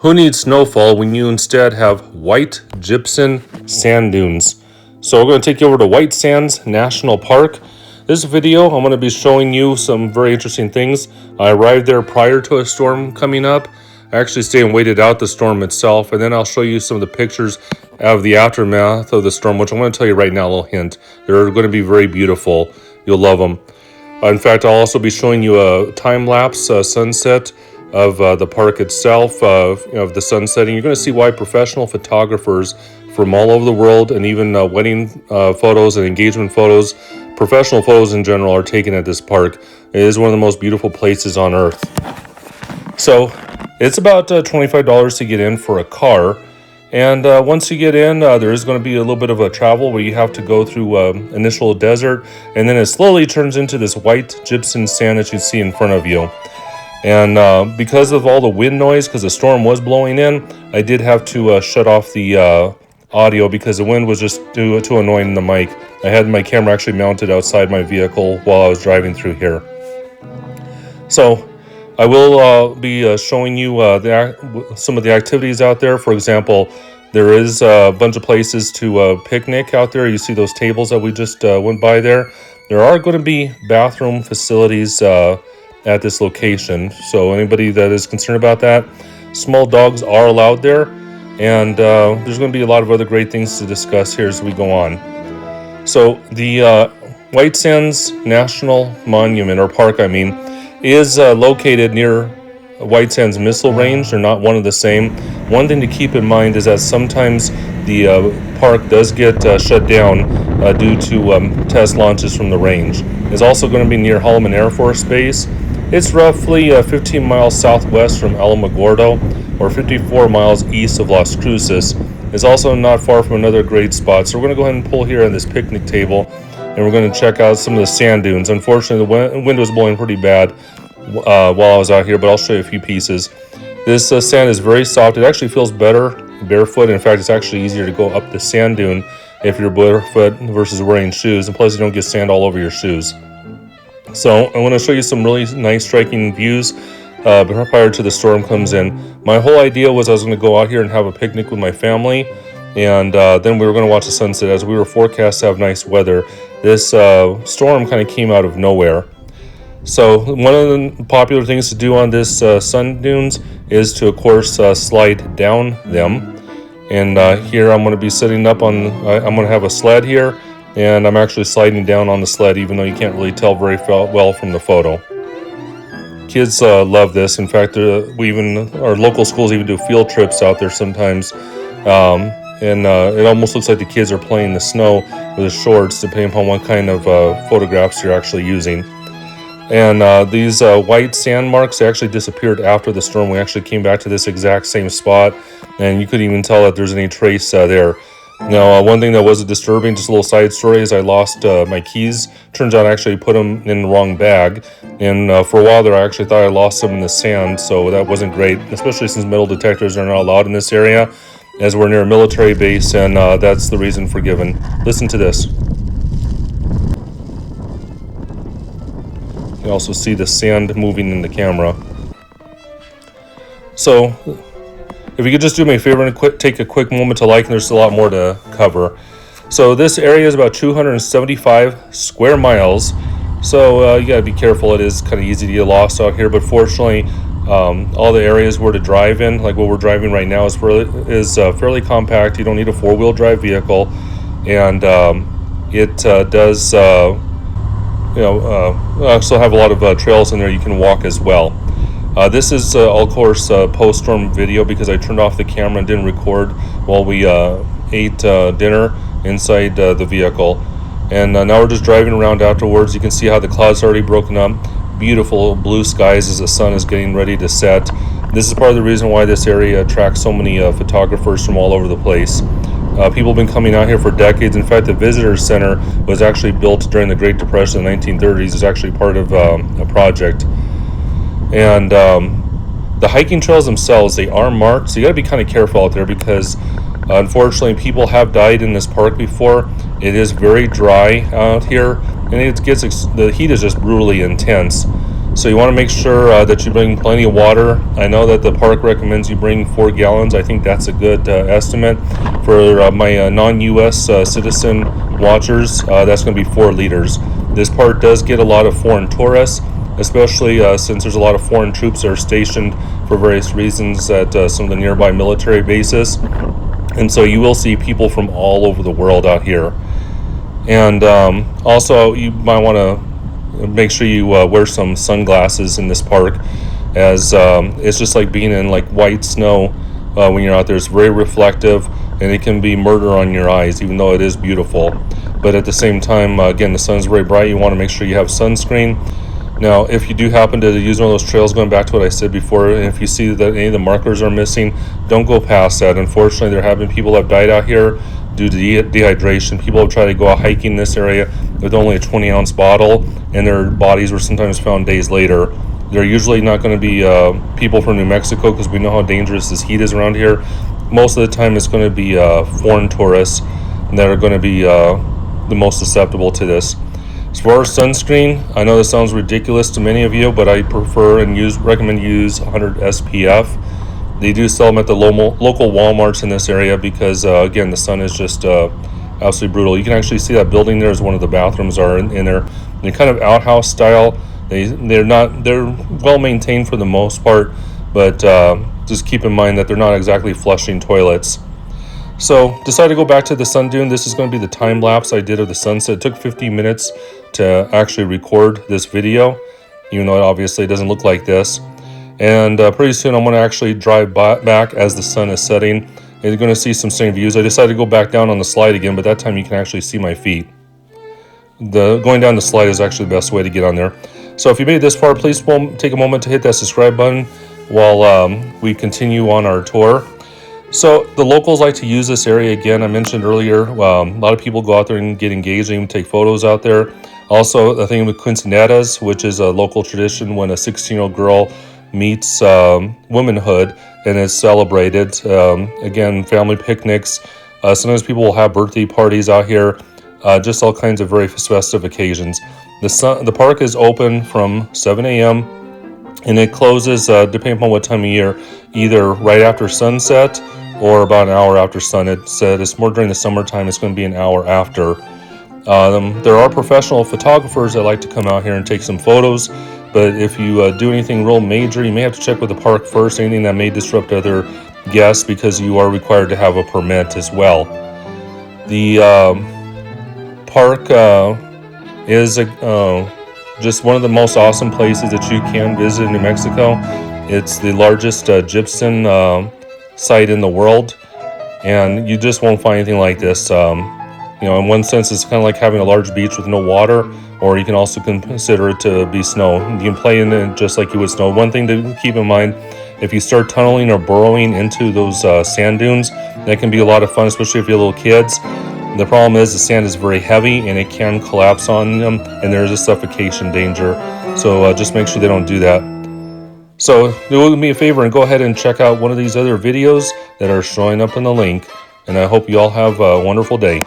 Who needs snowfall when you instead have white gypsum sand dunes? So we're going to take you over to White Sands National Park. This video, I'm going to be showing you some very interesting things. I arrived there prior to a storm coming up. I actually stayed and waited out the storm itself, and then I'll show you some of the pictures of the aftermath of the storm, which I'm going to tell you right now, a little hint. They're going to be very beautiful. You'll love them. In fact, I'll also be showing you a time-lapse sunset of the park itself, of the sun setting. You're going to see why professional photographers from all over the world, and even wedding photos and engagement photos, professional photos in general, are taken at this park. It is one of the most beautiful places on earth. So it's about $25 to get in for a car. And once you get in, there is going to be a little bit of a travel where you have to go through initial desert, and then it slowly turns into this white gypsum sand that you see in front of you. And because of all the wind noise, because the storm was blowing in, I did have to shut off the audio because the wind was just too annoying in the mic. I had my camera actually mounted outside my vehicle while I was driving through here. So I will be showing you some of the activities out there. For example, there is a bunch of places to picnic out there. You see those tables that we just went by there. There are going to be bathroom facilities at this location. So anybody that is concerned about that, small dogs are allowed there. And there's going to be a lot of other great things to discuss here as we go on. So the White Sands National Monument, or Park, is located near White Sands Missile Range. They're not one of the same. One thing to keep in mind is that sometimes the park does get shut down due to test launches from the range. It's also going to be near Holloman Air Force Base. It's roughly 15 miles southwest from Alamogordo, or 54 miles east of Las Cruces. It's also not far from another great spot. So we're going to go ahead and pull here on this picnic table, and we're going to check out some of the sand dunes. Unfortunately, the wind was blowing pretty bad while I was out here, but I'll show you a few pieces. This sand is very soft. It actually feels better barefoot. In fact, it's actually easier to go up the sand dune if you're barefoot versus wearing shoes, and plus you don't get sand all over your shoes. So I want to show you some really nice striking views prior to the storm comes in. My whole idea was I was going to go out here and have a picnic with my family, and then we were going to watch the sunset. As we were forecast to have nice weather, this storm kind of came out of nowhere. So one of the popular things to do on this sun dunes is to, of course, slide down them. And here I'm going to be sitting up on, I'm going to have a sled here, and I'm actually sliding down on the sled, even though you can't really tell very well from the photo. Kids love this. In fact, our local schools even do field trips out there sometimes. And it almost looks like the kids are playing the snow with the shorts, depending upon what kind of photographs you're actually using. And these white sand marks, they actually disappeared after the storm. We actually came back to this exact same spot, and you couldn't even tell that there's any trace there. Now, one thing that was disturbing, just a little side story, is I lost my keys. Turns out I actually put them in the wrong bag, and for a while there I actually thought I lost them in the sand, so that wasn't great, especially since metal detectors are not allowed in this area, as we're near a military base, and that's the reason for giving. Listen to this. You also see the sand moving in the camera. So if you could just do me a favor and take a quick moment to like, and there's a lot more to cover. So this area is about 275 square miles. So you got to be careful. It is kind of easy to get lost out here, but fortunately, all the areas where to drive in, like what we're driving right now, is fairly compact. You don't need a four-wheel drive vehicle, and it does also have a lot of trails in there you can walk as well. This is, of course, post-storm video because I turned off the camera and didn't record while we ate dinner inside the vehicle. And now we're just driving around afterwards. You can see how the clouds are already broken up. Beautiful blue skies as the sun is getting ready to set. This is part of the reason why this area attracts so many photographers from all over the place. People have been coming out here for decades. In fact, the visitor center was actually built during the Great Depression in the 1930s. It's actually part of a project. And the hiking trails themselves, they are marked, so you got to be kind of careful out there because unfortunately people have died in this park before. It is very dry out here, and the heat is just brutally intense. So you want to make sure that you bring plenty of water. I know that the park recommends you bring 4 gallons. I think that's a good estimate. For my non-US citizen watchers, that's going to be 4 liters. This park does get a lot of foreign tourists, especially since there's a lot of foreign troops that are stationed for various reasons at some of the nearby military bases. And so you will see people from all over the world out here. And also, you might want to make sure you wear some sunglasses in this park, as it's just like being in like white snow when you're out there. It's very reflective, and it can be murder on your eyes, even though it is beautiful. But at the same time, again, the sun's very bright. You want to make sure you have sunscreen. Now, if you do happen to use one of those trails, going back to what I said before, and if you see that any of the markers are missing, don't go past that. Unfortunately, there have been people that have died out here due to dehydration. People have tried to go out hiking in this area with only a 20-ounce bottle, and their bodies were sometimes found days later. They're usually not going to be people from New Mexico, because we know how dangerous this heat is around here. Most of the time, it's going to be foreign tourists that are going to be the most susceptible to this. As far as sunscreen, I know this sounds ridiculous to many of you, but I prefer and recommend use 100 SPF. They do sell them at the local Walmarts in this area because, again, the sun is just absolutely brutal. You can actually see that building there is one of the bathrooms are in there. They're kind of outhouse style. They're well maintained for the most part, but just keep in mind that they're not exactly flushing toilets. So decided to go back to the sun dune. This is going to be the time lapse I did of the sunset. It took 15 minutes to actually record this video, even though it obviously doesn't look like this. And pretty soon I'm going to actually drive back as the sun is setting. And you're going to see some stunning views. I decided to go back down on the slide again, but that time you can actually see my feet. Going down the slide is actually the best way to get on there. So if you made it this far, please take a moment to hit that subscribe button while we continue on our tour. So the locals like to use this area again. I mentioned earlier, a lot of people go out there and get engaged and even take photos out there. Also, the thing with quinceañeras, which is a local tradition when a 16-year-old girl meets womanhood and is celebrated. Again, family picnics. Sometimes people will have birthday parties out here. Just all kinds of very festive occasions. The park is open from 7 a.m. and it closes, depending upon what time of year, either right after sunset or about an hour after sunset. It's more during the summertime. It's going to be an hour after. There are professional photographers that like to come out here and take some photos, but if you do anything real major, you may have to check with the park first, anything that may disrupt other guests, because you are required to have a permit as well. The park is just one of the most awesome places that you can visit in New Mexico. It's the largest gypsum site in the world, and you just won't find anything like this. In one sense, it's kind of like having a large beach with no water, or you can also consider it to be snow. You can play in it just like you would snow. One thing to keep in mind, if you start tunneling or burrowing into those sand dunes, that can be a lot of fun, especially if you're little kids. The problem is the sand is very heavy and it can collapse on them, and there is a suffocation danger. So just make sure they don't do that. So do me a favor and go ahead and check out one of these other videos that are showing up in the link. And I hope you all have a wonderful day.